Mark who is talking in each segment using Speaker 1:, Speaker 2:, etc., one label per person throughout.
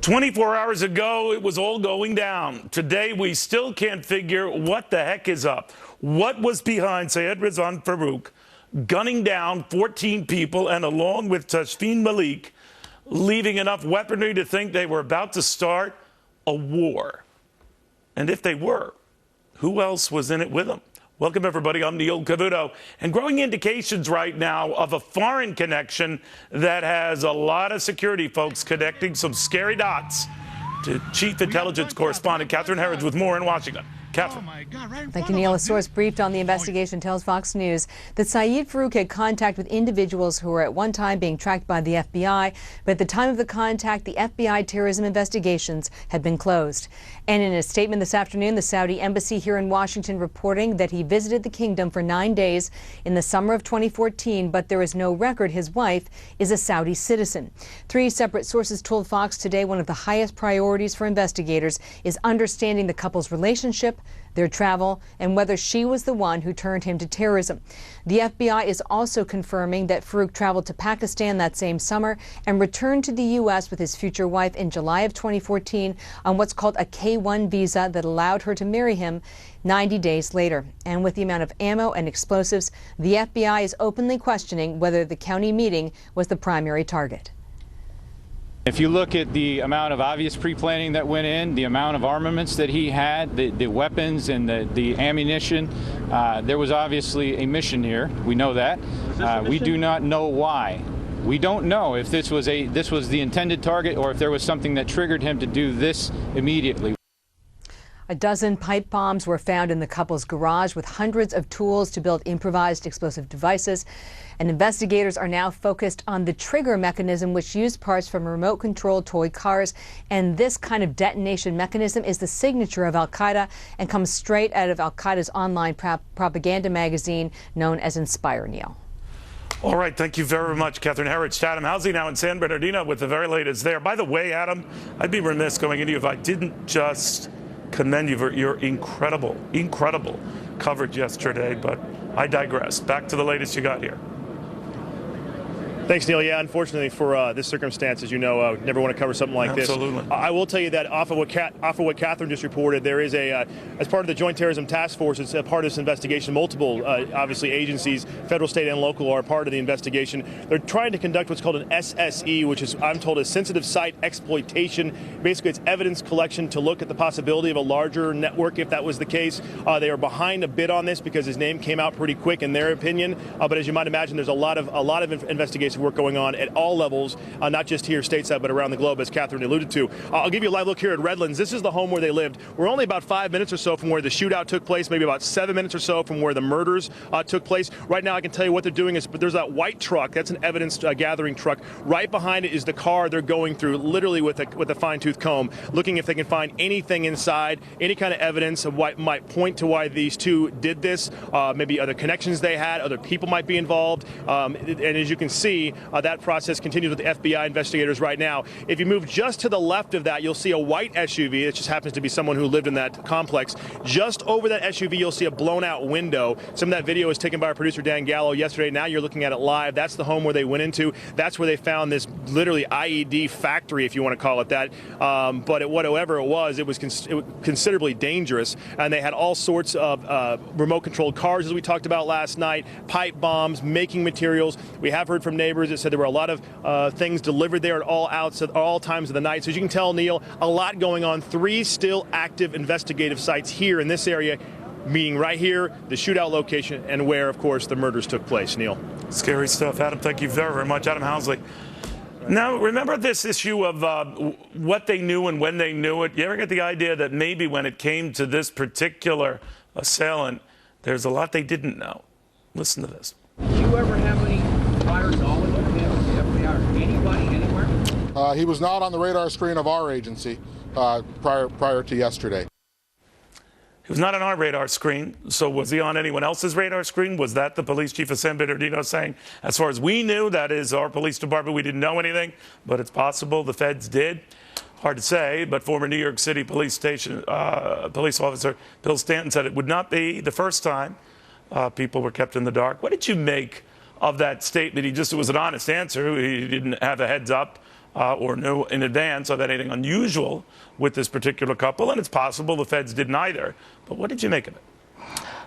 Speaker 1: 24 hours ago, it was all going down. Today, we still can't figure what the heck is up. What was behind Syed Rizwan Farouk gunning down 14 people and, along with Tashfeen Malik, leaving enough weaponry to think they were about to start a war? And if they were, who else was in it with them? Welcome, everybody. I'm Neil Cavuto. And growing indications right now of a foreign connection that has a lot of security folks connecting some scary dots to Chief Intelligence Correspondent Catherine Herridge with more in Washington. Catherine.
Speaker 2: Thank you, Neil. A source briefed on the investigation tells Fox News that Syed Farouk had contact with individuals who were at one time being tracked by the FBI, but at the time of the contact, the FBI terrorism investigations had been closed. And in a statement this afternoon, the Saudi embassy here in Washington reporting that he visited the kingdom for 9 days in the summer of 2014, but there is no record his wife is a Saudi citizen. 3 separate sources told Fox today one of the highest priorities for investigators is understanding the couple's relationship, their travel, and whether she was the one who turned him to terrorism. The FBI is also confirming that Farouk traveled to Pakistan that same summer and returned to the U.S. with his future wife in July of 2014 on what's called a K-1 visa that allowed her to marry him 90 days later. And with the amount of ammo and explosives, the FBI is openly questioning whether the county meeting was the primary target.
Speaker 3: If you look at the amount of obvious pre-planning that went in, the amount of armaments that he had, the weapons and the ammunition, there was obviously a mission here. We know that. We do not know why. We don't know if this was the intended target or if there was something that triggered him to do this immediately.
Speaker 2: A dozen pipe bombs were found in the couple's garage with hundreds of tools to build improvised explosive devices. And investigators are now focused on the trigger mechanism, which used parts from remote-controlled toy cars. And this kind of detonation mechanism is the signature of al-Qaeda and comes straight out of al-Qaeda's online propaganda magazine known as Inspire, Neil.
Speaker 1: All right, thank you very much, Catherine Herridge. Adam Housley now in San Bernardino with the very latest there. By the way, Adam, I'd be remiss going into you if I didn't just commend you for your incredible coverage yesterday, but I digress. Back to the latest you got here.
Speaker 4: Thanks, Neil. Yeah, unfortunately for this circumstance, as you know, never want to cover something like this.
Speaker 1: Absolutely.
Speaker 4: I will tell you that off of what Catherine just reported, there is as part of the Joint Terrorism Task Force, it's a part of this investigation. Multiple, obviously, agencies, federal, state, and local, are part of the investigation. They're trying to conduct what's called an SSE, which is, I'm told, a sensitive site exploitation. Basically, it's evidence collection to look at the possibility of a larger network if that was the case. They are behind a bit on this because his name came out pretty quick, in their opinion. But as you might imagine, there's a lot of investigation work going on at all levels, not just here stateside, but around the globe, as Catherine alluded to. I'll give you a live look here at Redlands. This is the home where they lived. We're only about 5 minutes or so from where the shootout took place, maybe about 7 minutes or so from where the murders took place. Right now, I can tell you what they're doing is, but there's that white truck. That's an evidence gathering truck. Right behind it is the car they're going through, literally with a fine-tooth comb, looking if they can find anything inside, any kind of evidence of what might point to why these two did this, maybe other connections they had, other people might be involved. And as you can see, that process continues with the FBI investigators right now. If you move just to the left of that, you'll see a white SUV. It just happens to be someone who lived in that complex. Just over that SUV, you'll see a blown-out window. Some of that video was taken by our producer, Dan Gallo, yesterday. Now you're looking at it live. That's the home where they went into. That's where they found this literally IED factory, if you want to call it that. But whatever it was considerably dangerous. And they had all sorts of remote-controlled cars, as we talked about last night, pipe bombs, making materials. We have heard from neighbors that said there were a lot of things delivered there at all times of the night. So as you can tell, Neil, a lot going on. 3 still active investigative sites here in this area, meaning right here, the shootout location, and where, of course, the murders took place. Neil.
Speaker 1: Scary stuff. Adam, thank you very, very much. Adam Housley. Now, remember this issue of what they knew and when they knew it? You ever get the idea that maybe when it came to this particular assailant, there's a lot they didn't know? Listen to this.
Speaker 5: Did you ever have any fires always with him, the FBI, or anybody, anywhere?
Speaker 6: He was not on the radar screen of our agency prior to yesterday.
Speaker 1: He was not on our radar screen, so was he on anyone else's radar screen? Was that the police chief of San Bernardino saying, as far as we knew, that is our police department, we didn't know anything, but it's possible the feds did? Hard to say, but former New York City police officer Bill Stanton said it would not be the first time people were kept in the dark. What did you make of that statement? It was an honest answer. He didn't have a heads up or knew in advance of anything unusual with this particular couple, and it's possible the feds didn't either. But what did you make of it?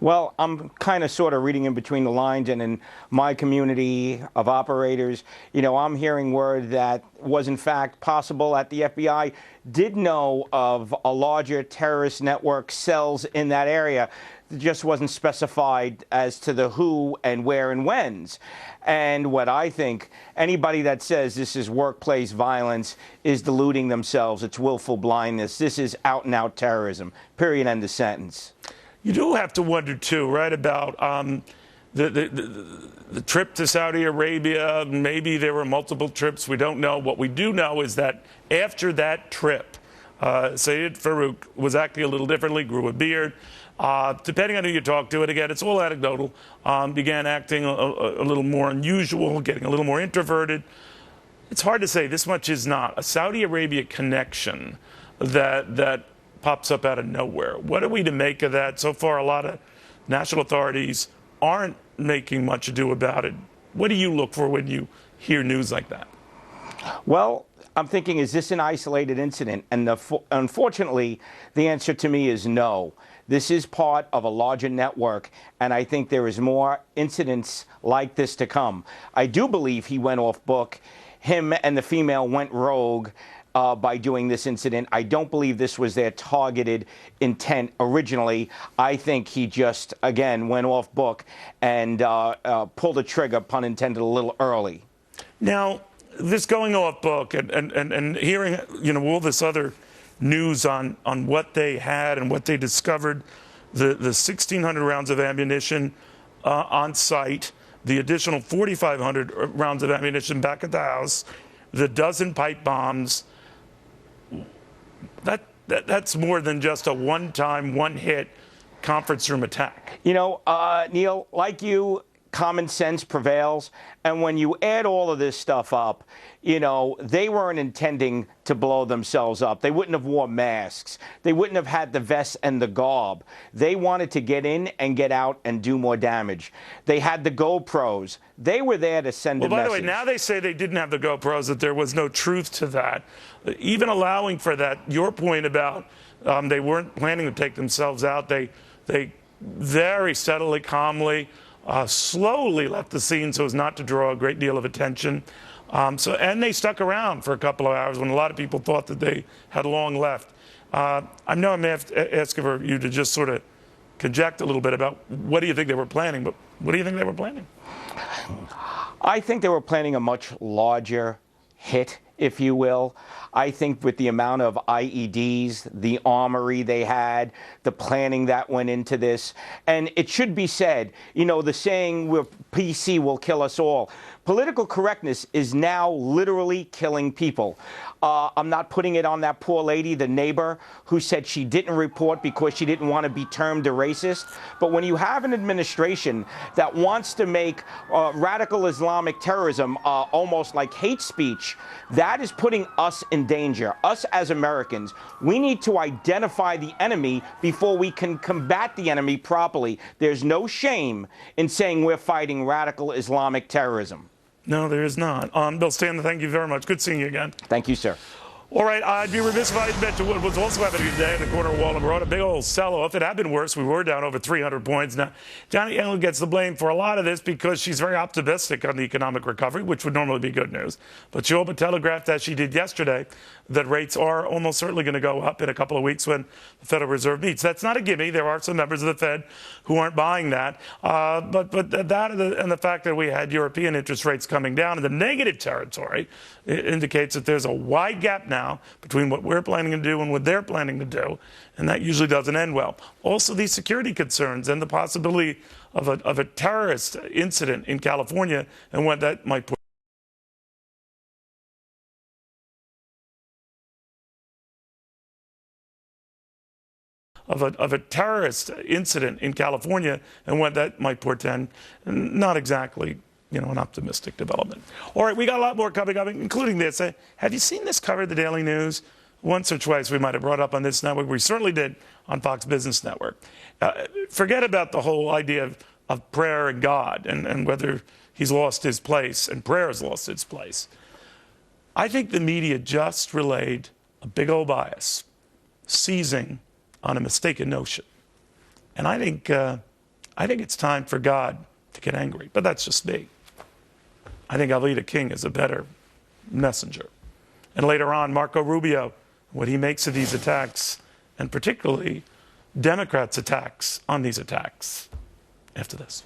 Speaker 7: Well, I'm kind of sort of reading in between the lines, and in my community of operators, you know, I'm hearing word that was in fact possible that the FBI did know of a larger terrorist network cells in that area. It just wasn't specified as to the who and where and whens. And what I think, anybody that says this is workplace violence is deluding themselves. It's willful blindness. This is out-and-out terrorism. Period. End of sentence.
Speaker 1: You do have to wonder, too, right, about the trip to Saudi Arabia. Maybe there were multiple trips. We don't know. What we do know is that after that trip, Sayed Farouk was acting a little differently, grew a beard. Depending on who you talk to, and again, it's all anecdotal, began acting a little more unusual, getting a little more introverted. It's hard to say. This much is not. A Saudi Arabia connection that pops up out of nowhere. What are we to make of that? So far, a lot of national authorities aren't making much ado about it. What do you look for when you hear news like that?
Speaker 7: Well, I'm thinking, is this an isolated incident? And unfortunately, the answer to me is no. This is part of a larger network, and I think there is more incidents like this to come. I do believe he went off book. Him and the female went rogue by doing this incident. I don't believe this was their targeted intent originally. I think he just, again, went off book and pulled the trigger, pun intended, a little early.
Speaker 1: Now, this going off book and hearing, you know, all this other news on what they had and what they discovered, the 1,600 rounds of ammunition on site, the additional 4,500 rounds of ammunition back at the house, the dozen pipe bombs. That's more than just a one-time, one-hit conference room attack.
Speaker 7: You know, Neil, like you, common sense prevails. And when you add all of this stuff up, you know, they weren't intending to blow themselves up. They wouldn't have worn masks. They wouldn't have had the vests and the garb. They wanted to get in and get out and do more damage. They had the GoPros. They were there to send a message.
Speaker 1: Well, by the way, now they say they didn't have the GoPros, that there was no truth to that. Even allowing for that, your point about they weren't planning to take themselves out, they very steadily, calmly, slowly left the scene so as not to draw a great deal of attention. And they stuck around for a couple of hours when a lot of people thought that they had long left. I know I may have to ask for you to just sort of conject a little bit about what do you think they were planning, but what do you think they were planning?
Speaker 7: I think they were planning a much larger hit, if you will. I think with the amount of IEDs, the armory they had, the planning that went into this, and it should be said, you know, the saying, PC will kill us all. Political correctness is now literally killing people. I'm not putting it on that poor lady, the neighbor, who said she didn't report because she didn't want to be termed a racist. But when you have an administration that wants to make radical Islamic terrorism almost like hate speech, that is putting us in danger. Us as Americans, we need to identify the enemy before we can combat the enemy properly. There's no shame in saying we're fighting radical Islamic terrorism.
Speaker 1: No, there is not. Bill Stanton, thank you very much. Good seeing you again.
Speaker 7: Thank you, sir.
Speaker 1: All right, I'd be remiss if I didn't mention what was also happening today in the corner of Walden Road, a big old sell-off. It had been worse. We were down over 300 points. Now, Janet Yellen gets the blame for a lot of this because she's very optimistic on the economic recovery, which would normally be good news. But she opened telegraphed, as she did yesterday, that rates are almost certainly going to go up in a couple of weeks when the Federal Reserve meets. That's not a gimme. There are some members of the Fed who aren't buying that. But that and the fact that we had European interest rates coming down in the negative territory indicates that there's a wide gap now between what we're planning to do and what they're planning to do, and that usually doesn't end well. Also, these security concerns and the possibility of a terrorist incident in California and what that might put of a terrorist incident in California and what that might portend, not exactly, you know, an optimistic development. All right, we got a lot more coming up, including this. Have you seen this cover of the Daily News? Once or twice we might have brought up on this network. We certainly did on Fox Business Network. Forget about the whole idea of prayer and God and whether he's lost his place and prayer has lost its place. I think the media just relayed a big old bias, seizing on a mistaken notion. And I think it's time for God to get angry. But that's just me. I think Alveda King is a better messenger. And later on, Marco Rubio, what he makes of these attacks, and particularly Democrats' attacks on these attacks. After this.